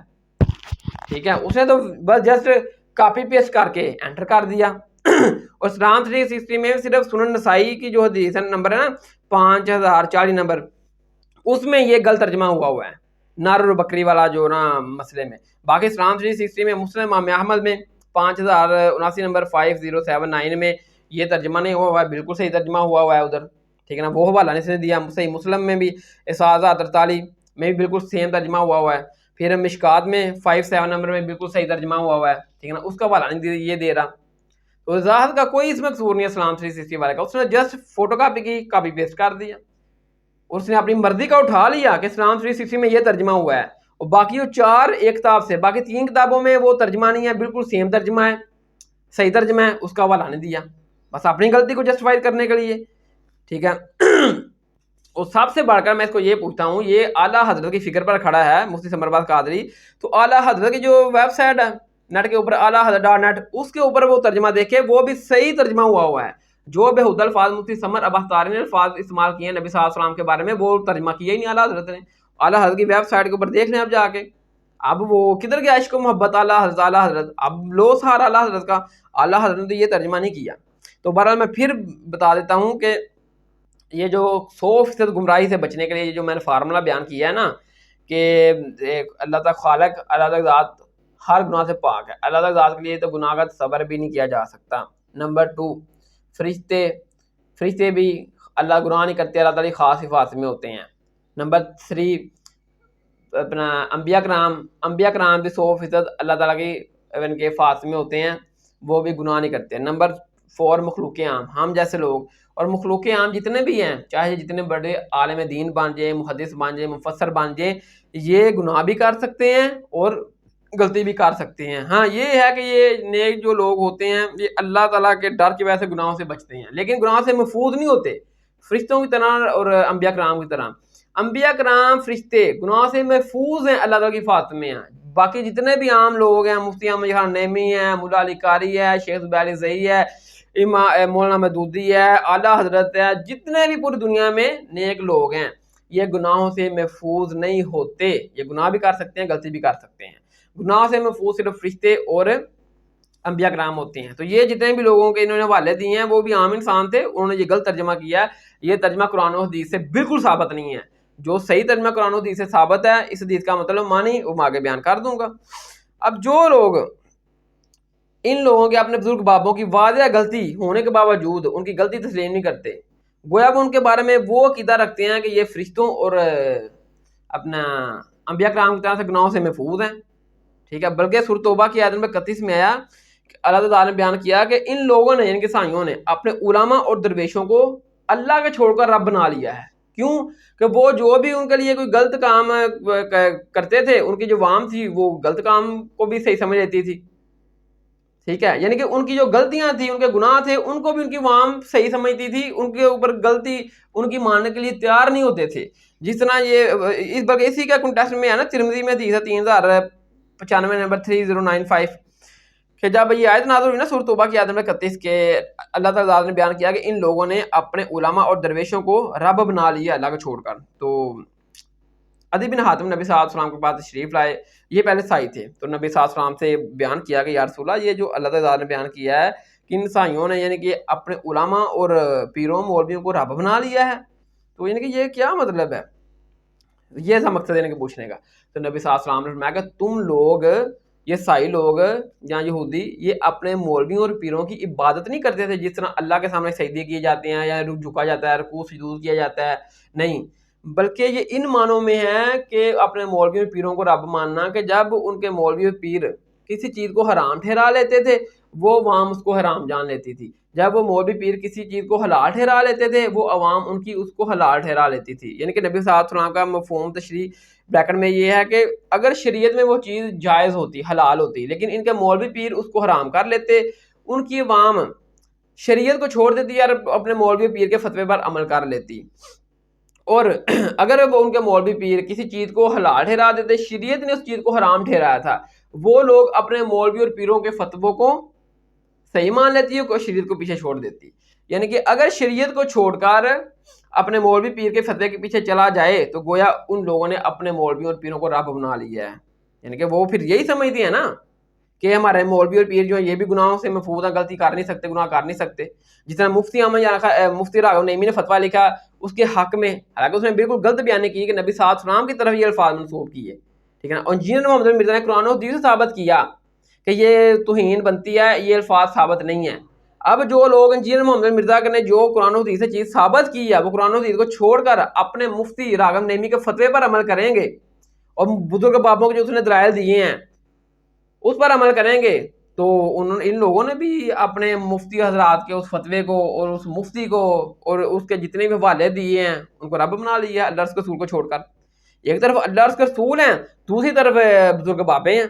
ٹھیک ہے, اس نے تو بس جسٹ کاپی پیسٹ کر کے انٹر کر دیا. اور اسلام 360 میں صرف سنن نسائی کی جو حدیث نمبر ہے نا 5040 نمبر, اس میں یہ غلط ترجمہ ہوا ہے نار اور بکری والا جو نا مسئلے میں. باقی اسلام 360 میں مسلم امام احمد میں 5079 نمبر 5079 میں یہ ترجمہ نہیں ہوا ہوا ہے, بالکل صحیح ترجمہ ہوا ہے ادھر. ٹھیک ہے نا, وہ حوالہ نہیں سے دیا. صحیح مسلم میں بھی 7043 میں بھی بالکل سیم ترجمہ ہوا ہے. پھر مشکات میں 57 نمبر میں بالکل صحیح ترجمہ ہوا ہے. ٹھیک ہے نا, اس کا حوالہ نہیں یہ دے رہا. تو وضاحت کا کوئی اس میں قصور نہیں ہے اسلام 360 والے کا, اس نے جسٹ فوٹو کاپی کی, کاپی پیسٹ کر دیا. اس نے اپنی مرضی کا اٹھا لیا کہ اسلام 360 میں یہ ترجمہ ہوا ہے, اور باقی وہ 4 ایک کتاب سے, باقی 3 کتابوں میں وہ ترجمہ نہیں ہے, بالکل سیم ترجمہ ہے, صحیح ترجمہ ہے, اس کا حوالہ نہیں دیا بس اپنی غلطی کو جسٹیفائی کرنے کے لیے. ٹھیک ہے. اور سب سے بڑھ کر میں اس کو یہ پوچھتا ہوں, یہ اعلیٰ حضرت کی فکر پر کھڑا ہے مفتی سمر باز قادری, تو اعلیٰ حضرت کی جو ویب سائٹ ہے نیٹ کے اوپر اعلیٰ حضرت .net, اس کے اوپر وہ ترجمہ دیکھے, وہ بھی صحیح ترجمہ ہوا ہے. جو بےحد الفاظ مفتی سمر عباس طاری نے الفاظ استعمال کیے ہیں نبی صلی اللہ علیہ وسلم کے بارے میں, وہ ترجمہ کیا ہی نہیں اعلیٰ حضرت نے. اعلیٰ حضرت کی ویب سائٹ کے اوپر دیکھ لیں اب جا کے, اب وہ کدھر گیا عشق و محبت اعلیٰ حضرت, اب لو سہارا اعلیٰ حضرت کا, اعلیٰ حضرت نے یہ ترجمہ نہیں کیا. تو بہرحال میں پھر بتا دیتا ہوں کہ یہ جو 100% گمراہی سے بچنے کے لیے جو میں نے فارمولہ بیان کیا ہے نا کہ اللہ تعالیٰ خالق, اللہ تعالیٰ ذات ہر گناہ سے پاک ہے, اللہ تعالیٰ ذات کے لیے تو گناہ کا تصور بھی نہیں کیا جا سکتا. نمبر 2, فرشتے بھی اللہ گناہ نہیں کرتے, اللہ تعالیٰ خاص حفاظت میں ہوتے ہیں. نمبر 3, اپنا انبیاء کرام بھی 100% اللہ تعالیٰ کی ان کے حفاظت میں ہوتے ہیں, وہ بھی گناہ نہیں کرتے. نمبر 4, مخلوق عام, ہم جیسے لوگ اور مخلوق عام جتنے بھی ہیں, چاہے جتنے بڑے عالم دین بن جائیں, محدث بن جائیں, مفسر بن جائیں, یہ گناہ بھی کر سکتے ہیں اور غلطی بھی کر سکتے ہیں. ہاں یہ ہے کہ یہ نیک جو لوگ ہوتے ہیں یہ اللہ تعالیٰ کے ڈر کی وجہ سے گناہوں سے بچتے ہیں, لیکن گناہ سے محفوظ نہیں ہوتے فرشتوں کی طرح اور انبیاء کرام کی طرح. انبیاء کرام فرشتے گناہ سے محفوظ ہیں, اللہ تعالیٰ کی حفاظت میں ہیں. باقی جتنے بھی عام لوگ ہیں, مفتی احمد خان نعیمی ہیں, ملا علی قاری ہے, شیخ زبیری زئی ہے, مولانا مودودی ہے, اعلیٰ حضرت ہے, جتنے بھی پوری دنیا میں نیک لوگ ہیں یہ گناہوں سے محفوظ نہیں ہوتے. یہ گناہ بھی کر سکتے ہیں, غلطی بھی کر سکتے ہیں. گناہ سے محفوظ صرف فرشتے اور انبیاء کرام ہوتے ہیں. تو یہ جتنے بھی لوگوں کے انہوں نے حوالے دیے ہیں وہ بھی عام انسان تھے, انہوں نے یہ غلط ترجمہ کیا ہے. یہ ترجمہ قرآن و حدیث سے بالکل ثابت نہیں ہے. جو صحیح ترجمہ قرآن و حدیث سے ثابت ہے, اس حدیث کا مطلب مانی وہ میں آگے بیان کر دوں گا. اب جو لوگ ان لوگوں کے اپنے بزرگ بابوں کی واضح غلطی ہونے کے باوجود ان کی غلطی تسلیم نہیں کرتے, گویا وہ ان کے بارے میں وہ عقیدہ رکھتے ہیں کہ یہ فرشتوں اور اپنا انبیاء کرام کی طرح سے گناہوں سے محفوظ ہیں. ٹھیک ہے, بلکہ سورۃ توبہ کی آیت نمبر 31 میں آیا کہ اللہ تعالیٰ نے بیان کیا کہ ان لوگوں نے, ان کے سائیوں نے اپنے علماء اور درویشوں کو اللہ کے چھوڑ کر رب بنا لیا ہے. کیوں کہ وہ جو بھی ان کے لیے کوئی غلط کام کرتے تھے, ان کی جو عوام تھی وہ غلط کام کو بھی صحیح سمجھ لیتی تھی. ٹھیک ہے, یعنی کہ ان کی جو غلطیاں تھیں, ان کے گناہ تھے, ان کو بھی ان کی عوام صحیح سمجھتی تھی, ان کے اوپر غلطی ان کی ماننے کے لیے تیار نہیں ہوتے تھے. جس طرح یہ اس بلکہ اسی کا کنٹیکسٹ میں ہے نا, ترمذی میں حدیث ہے 3095 نمبر 3095 کہ جب یہ آیت نازل ہوئی نا سورۃ توبہ کی آیت نمبر 31 کے اللہ تعالیٰ نے بیان کیا کہ ان لوگوں نے اپنے علماء اور درویشوں کو رب بنا لیا اللہ کو چھوڑ کر. تو عدی بن حاتم نبی صلی اللہ علیہ وسلم کے پاس تشریف لائے. یہ پہلے سائی تھے, تو نبی صلی اللہ علیہ وسلم سے بیان کیا کہ یا رسول اللہ, یہ جو اللہ تعالیٰ نے بیان کیا ہے کہ ان سائیوں نے یعنی کہ اپنے علماء اور پیروں مولویوں کو رب بنا لیا ہے, تو یعنی کہ یہ کیا مطلب ہے, یہ تھا مقصد یعنی کہ پوچھنے کا. تو نبی صلی اللہ علیہ وسلم نے فرمایا کہ تم لوگ, یہ سائی لوگ یا یہودی, یہ اپنے مولویوں اور پیروں کی عبادت نہیں کرتے تھے جس طرح اللہ کے سامنے سجدے کیے جاتے ہیں یا جھکا جاتا ہے, رکوع سجود کیا جاتا ہے, نہیں, بلکہ یہ ان معنوں میں ہے کہ اپنے مولویوں اور پیروں کو رب ماننا کہ جب ان کے مولوی اور پیر کسی چیز کو حرام ٹھہرا لیتے تھے وہ عوام اس کو حرام جان لیتی تھی, جب وہ مولوی پیر کسی چیز کو حلال ٹھہرا لیتے تھے وہ عوام ان کی اس کو حلال ٹھہرا لیتی تھی. یعنی کہ نبی صلی اللہ علیہ وسلم کا مفہوم تشریح بریکٹ میں یہ ہے کہ اگر شریعت میں وہ چیز جائز ہوتی, حلال ہوتی, لیکن ان کے مولوی پیر اس کو حرام کر لیتے, ان کی عوام شریعت کو چھوڑ دیتی اور اپنے مولوی پیر کے فتوے پر عمل کر لیتی. اور اگر وہ ان کے مولوی پیر کسی چیز کو حلال ٹھہرا دیتے, شریعت نے اس چیز کو حرام ٹھہرایا تھا, وہ لوگ اپنے مولوی اور پیروں کے فتووں کو صحیح مان لیتی ہے اور شریعت کو پیچھے چھوڑ دیتی. یعنی کہ اگر شریعت کو چھوڑ کر اپنے مولوی پیر کے فتوے کے پیچھے چلا جائے تو گویا ان لوگوں نے اپنے مولوی اور پیروں کو رب بنا لیا ہے. یعنی کہ وہ پھر یہی سمجھتے ہیں نا کہ ہمارے مولوی اور پیر جو ہیں یہ بھی گناہوں سے محفوظ ہیں, غلطی کر نہیں سکتے, گناہ کر نہیں سکتے. جس طرح مفتی راغب نعیمی نے فتویٰ لکھا اس کے حق میں, حالانکہ اس نے بالکل غلط بیان کی کہ نبی صلی اللہ علیہ وسلم کی طرف یہ الفاظ منسوب کیے, ٹھیک ہے نا. اور انجینئر محمد مرزا نے قرآن و حدیث سے ثابت کیا کہ یہ توہین بنتی ہے, یہ الفاظ ثابت نہیں ہیں. اب جو لوگ انجینئر محمد مرزا نے جو قرآن و حدیث سے چیز ثابت کی ہے وہ قرآن و حدیث کو چھوڑ کر اپنے مفتی راغب نعیمی کے فتوے پر عمل کریں گے اور بزرگ بابوں کے جو اس نے دلائل دیے ہیں اس پر عمل کریں گے, تو ان لوگوں نے بھی اپنے مفتی حضرات کے اس فتوے کو اور اس مفتی کو اور اس کے جتنے بھی حوالے دیے ہیں ان کو رب بنا لیا اللہ اس کے رسول کو چھوڑ کر. ایک طرف اللہ اس کے رسول ہیں, دوسری طرف بزرگ بابے ہیں.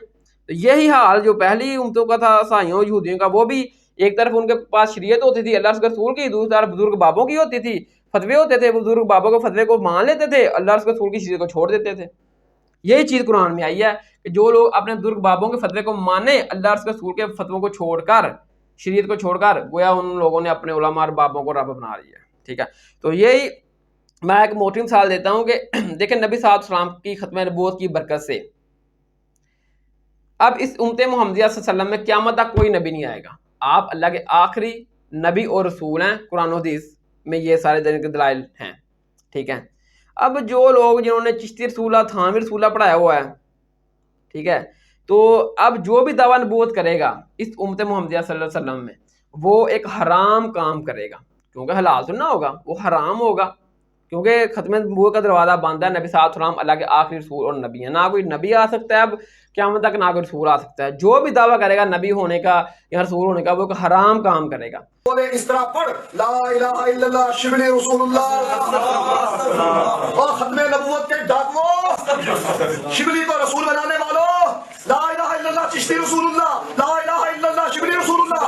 تو یہی حال جو پہلی امتوں کا تھا عیسائیوں یہودیوں کا, وہ بھی ایک طرف ان کے پاس شریعت ہوتی تھی اللہ اس کے رسول کی, دوسری طرف بزرگ بابوں کی ہوتی تھی, فتوے ہوتے تھے, بزرگ بابوں کے فتوے کو مان لیتے تھے, اللہ اس کے رسول کی شریعت کو چھوڑ دیتے تھے. یہی چیز قرآن میں آئی ہے کہ جو لوگ اپنے بزرگ بابوں کے فتوے کو مانے اللہ اس کے رسول کے فتووں کو چھوڑ کر, شریعت کو چھوڑ کر, گویا ان لوگوں نے اپنے علماء اور بابوں کو رب بنا لیا. ٹھیک ہے, تو یہی میں ایک موٹی مثال دیتا ہوں کہ دیکھیں نبی صلی اللہ علیہ وسلم کی ختم نبوت کی برکت سے اب اس امت محمدیہ صلی اللہ علیہ وسلم میں قیامت تک کوئی نبی نہیں آئے گا. آپ اللہ کے آخری نبی اور رسول ہیں, قرآن و حدیث میں یہ سارے دلائل ہیں. ٹھیک ہے, اب جو لوگ جنہوں نے چشتی رسولہ تھانوی رسولہ پڑھایا ہوا ہے, ٹھیک ہے, تو اب جو بھی دعویٰ نبوت کرے گا اس امت محمدیہ صلی اللہ علیہ وسلم میں وہ ایک حرام کام کرے گا, کیونکہ حلال تو نہ ہوگا, وہ حرام ہوگا, کیونکہ ختم نبوت کا دروازہ بند ہے. نبی صلی اللہ علیہ وسلم اللہ کے آخری رسول اور نبی ہیں, نہ کوئی نبی آ سکتا ہے اب قیامت تک, نہ کوئی رسول آ سکتا ہے. جو بھی دعویٰ کرے گا نبی ہونے کا یا رسول ہونے کا وہ ایک حرام کام کرے گا. اس طرح پڑھ لا الہ الا اللہ شبلی رسول اللہ اور ختم نبوت کے ڈاکووں شبلی کو رسول بنانے والوں, لا الہ الا اللہ چشتی رسول اللہ, لا الہ الا اللہ شبلی رسول اللہ.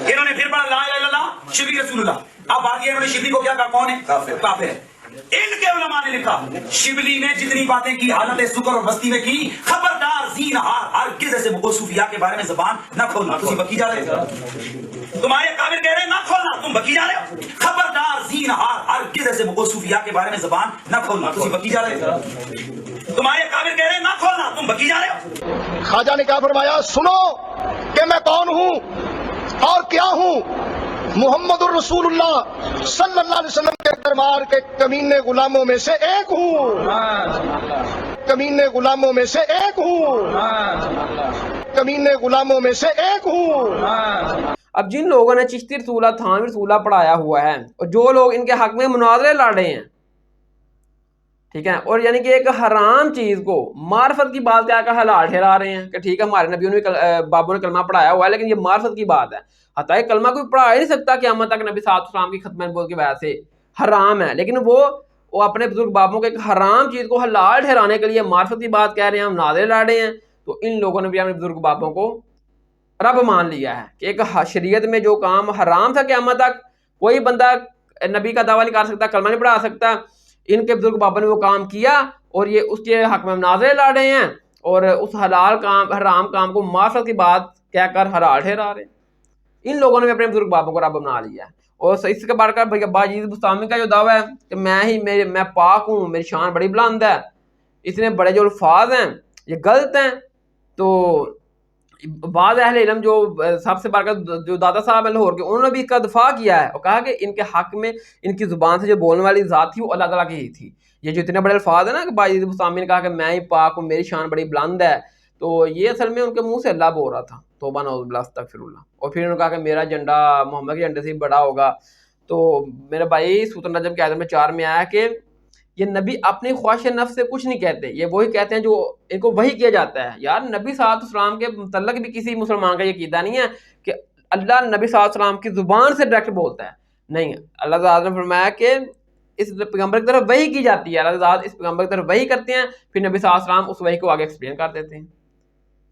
انہوں نے پھر پڑھا لا الہ الا اللہ شبلی رسول اللہ. اب آگے انہوں نے شبلی کو کیا کہا, کون ہے, کافر ہے. ان کے علماء نے لکھا شبلی نے جتنی باتیں کی حالت سکر اور مستی میں کی, خبردار زینہار ہرگز ایسے مغول صوفیاء کے بارے میں زبان نہ کھولنا. تم بکی جا رہے ہو, تمہارے کافر کہہ رہے ہیں نہ کھولنا, تم بکی جا رہے ہو. خبردار زینہار ہرگز ایسے مغول صوفیاء کے بارے میں زبان نہ کھولنا. تم بکی جا رہے ہو, تمہارے کافر کہہ رہے ہیں نہ کھولنا, تم بکی جا رہے ہو. خواجہ نے کیا فرمایا, سنو کہ میں کون ہوں اور کیا ہوں. محمد الرسول اللہ صلی اللہ علیہ وسلم کے دربار کے کمینے غلاموں میں سے ایک ہوں, کمینے غلاموں میں سے ایک ہوں, کمینے غلاموں میں سے ایک ہوں. اب جن لوگوں نے چشتی رسولہ تھانوی رسولہ پڑھایا ہوا ہے اور جو لوگ ان کے حق میں مناظرے لڑ رہے ہیں, ٹھیک ہے, اور یعنی کہ ایک حرام چیز کو معرفت کی بات کیا کہ حلال ٹھہرا رہے ہیں کہ ٹھیک ہے ہمارے نبیوں نے بابوں نے کلمہ پڑھایا ہوا ہے لیکن یہ معرفت کی بات ہے. حتیٰ کہ کلمہ کوئی پڑھا ہی نہیں سکتا قیامت تک نبی صلی اللہ علیہ وسلم کی ختم نبوت کی وجہ سے, حرام ہے, لیکن وہ اپنے بزرگ بابوں کے ایک حرام چیز کو حلال ٹھہرانے کے لیے معرفت کی بات کہہ رہے ہیں, ہم مناظرے لڑ رہے ہیں. تو ان لوگوں نے بھی اپنے بزرگ بابوں کو رب مان لیا ہے کہ ایک شریعت میں جو کام حرام تھا قیامت تک کوئی بندہ نبی کا دعویٰ نہیں کر سکتا, کلمہ نہیں پڑھا سکتا, ان کے بزرگ بابوں نے وہ کام کیا اور یہ اس کے حق میں مناظرے لڑ رہے ہیں اور اس حلال کام حرام کام کو معرفت کی بات کہہ کر حلال ٹھہرا رہے ہیں. ان لوگوں نے بھی اپنے بزرگ بابوں کو رب بنا لیا ہے اور اس کے بارے کا باجید بستامی کا جو دعویٰ ہے کہ میں پاک ہوں، میری شان بڑی بلند ہے، اتنے بڑے جو الفاظ ہیں یہ غلط ہیں. تو بعض اہل علم جو سب سے بڑھ کر جو دادا صاحب ہیں لاہور کے، انہوں نے بھی اس کا دفاع کیا ہے اور کہا کہ ان کے حق میں ان کی زبان سے جو بولنے والی ذات تھی وہ اللہ تعالیٰ کی ہی تھی. یہ جو اتنے بڑے الفاظ ہیں نا کہ باجید بستامی نے کہا کہ میں ہی پاک ہوں، میری شان بڑی بلند ہے، تو یہ اصل میں ان کے منہ سے اللہ بول رہا تھا. توبہ نعوذ باللہ استغفر اللہ. اور پھر انہوں نے کہا کہ میرا جھنڈا محمد کے جھنڈے سے بڑا ہوگا. تو میرے بھائی سورۃ النجم کے آیت نمبر 4 میں آیا کہ یہ نبی اپنی خواہش نفس سے کچھ نہیں کہتے، یہ وہی کہتے ہیں جو ان کو وحی کیا جاتا ہے. یار نبی صلی اللہ علیہ وسلم کے متعلق بھی کسی مسلمان کا یہ عقیدہ نہیں ہے کہ اللہ نبی صلی اللہ علیہ وسلم کی زبان سے ڈائریکٹ بولتا ہے. نہیں، اللہ تعالیٰ نے فرمایا کہ اس پیغمبر کی طرف وحی کی جاتی ہے، اللہ تعالیٰ اس پیغمبر کی طرف وحی کرتے ہیں، پھر نبی صلی اللہ علیہ وسلم اس وحی کو آگے ایکسپلین کر دیتے ہیں.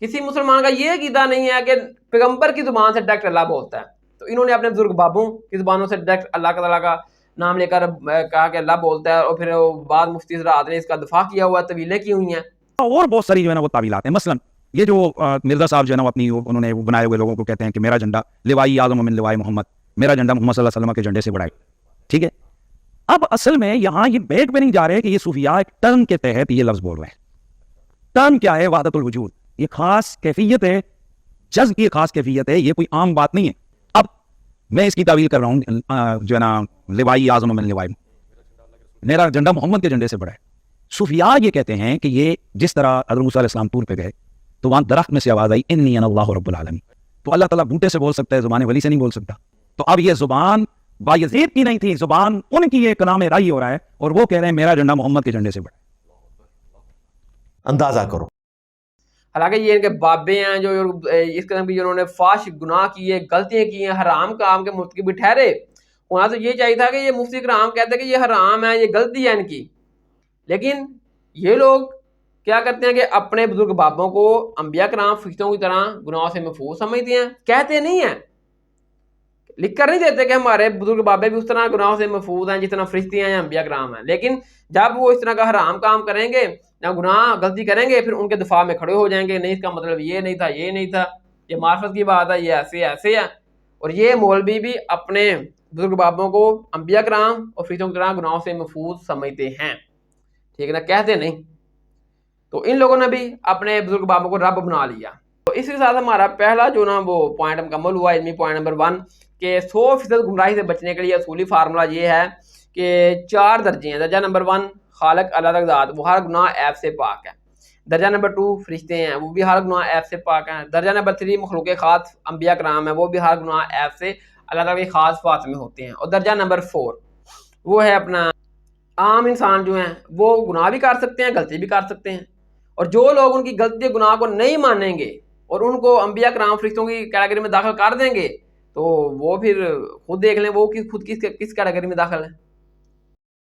کسی مسلمان کا یہ عقیدہ نہیں ہے کہ پیغمبر کی زبان سے ڈائریکٹ اللہ بولتا ہے. تو انہوں نے اپنے بزرگ بابوں کی زبانوں سے ڈائریکٹ اللہ تعالیٰ کا نام لے کر کہا کہ اللہ بولتا ہے، اور پھر بعد مفتی حضرات نے اس کا دفاع کیا ہوا ہے، طویلیں کی ہوئی ہیں. اور بہت ساری جو ہے نا وہ تعویلات ہیں. مثلا یہ جو مرزا صاحب جو ہے نا اپنی انہوں نے بنائے ہوئے لوگوں کو کہتے ہیں کہ میرا جھنڈا لوائی اعظم من لوائی محمد، میرا جھنڈا محمد صلی اللہ علیہ وسلم کے جھنڈے سے بڑا ہے. ٹھیک ہے، اب اصل میں یہاں یہ بیٹ پہ نہیں جا رہے کہ یہ صوفیاء ایک ٹرم کے تحت یہ لفظ بول رہے ہیں. ٹرم کیا ہے؟ وحدت الوجود. یہ خاص کیفیت ہے، جذب کی خاص کیفیت ہے، یہ کوئی عام بات نہیں ہے. اب میں اس کی تعویل کر رہا ہوں جو ہے نا لوائی اعظم من لوائی، میرا جھنڈا محمد کے جھنڈے سے بڑا ہے. صوفیاء یہ کہتے ہیں کہ یہ جس طرح حضرت موسیٰ علیہ السلام طور پہ گئے تو وہاں درخت میں سے آواز آئی انی انا اللہ رب العالمین، تو اللہ تعالیٰ بوٹے سے بول سکتا ہے، زبان ولی سے نہیں بول سکتا. تو اب یہ زبان بایزید کی نہیں تھی، زبان ان کی ایک نام رائی ہو رہا ہے، اور وہ کہہ رہے ہیں میرا جھنڈا محمد کے جھنڈے سے بڑا ہے. اندازہ کرو. حالانکہ یہ ان کے بابے ہیں جو اس قسم کی جنہوں نے فاش گناہ کیے، غلطیاں کی ہیں، حرام کام کے مرتکب بھی ٹھہرے. وہاں تو یہ چاہیے تھا کہ یہ مفتی کرام کہتے ہیں کہ یہ حرام ہے، یہ غلطی ہے ان کی. لیکن یہ لوگ کیا کرتے ہیں کہ اپنے بزرگ بابوں کو انبیاء کرام فرشتوں کی طرح گناہوں سے محفوظ سمجھتے ہیں. کہتے نہیں ہیں، لکھ کر نہیں دیتے کہ ہمارے بزرگ بابے بھی اس طرح گناہوں سے محفوظ ہیں جس طرح فرشتے ہیں یا انبیاء کرام ہیں. لیکن جب وہ اس طرح کا حرام کام کریں گے یا گناہ غلطی کریں گے، پھر ان کے دفاع میں کھڑے ہو جائیں گے، نہیں اس کا مطلب یہ نہیں تھا، یہ نہیں تھا، یہ معرفت کی بات ہے، یہ ایسے ایسے ہے. اور یہ مولوی بھی اپنے بزرگ بابوں کو انبیاء کرام اور فرشتوں کی طرح گناہوں سے محفوظ سمجھتے ہیں. ٹھیک ہے نا، کہتے نہیں. تو ان لوگوں نے بھی اپنے بزرگ بابوں کو رب بنا لیا. تو اس کے ساتھ ہمارا پہلا جو نا وہ پوائنٹ مکمل ہوا، علمی پوائنٹ نمبر 1 کہ 100% گمراہی سے بچنے کے لیے اصولی فارمولہ یہ ہے کہ 4 درجے ہیں. درجہ نمبر 1 خالق اللہ تک ذات، وہ ہر گناہ عیب سے پاک ہے. درجہ نمبر 2 فرشتے ہیں، وہ بھی ہر گناہ عیب سے پاک ہیں. درجہ نمبر 3 مخلوق خاص انبیاء کرام ہیں، وہ بھی ہر گناہ عیب سے اللہ تعالیٰ کی خاص بات میں ہوتے ہیں. اور درجہ نمبر 4 وہ ہے اپنا عام انسان جو ہیں وہ گناہ بھی کر سکتے ہیں، غلطی بھی کر سکتے ہیں. اور جو لوگ ان کی غلطی گناہ کو نہیں مانیں گے اور ان کو انبیاء کرام فرشتوں کی کیٹیگری میں داخل کر دیں گے، تو وہ پھر خود دیکھ لیں وہ خود کس کیٹیگری میں داخل ہے.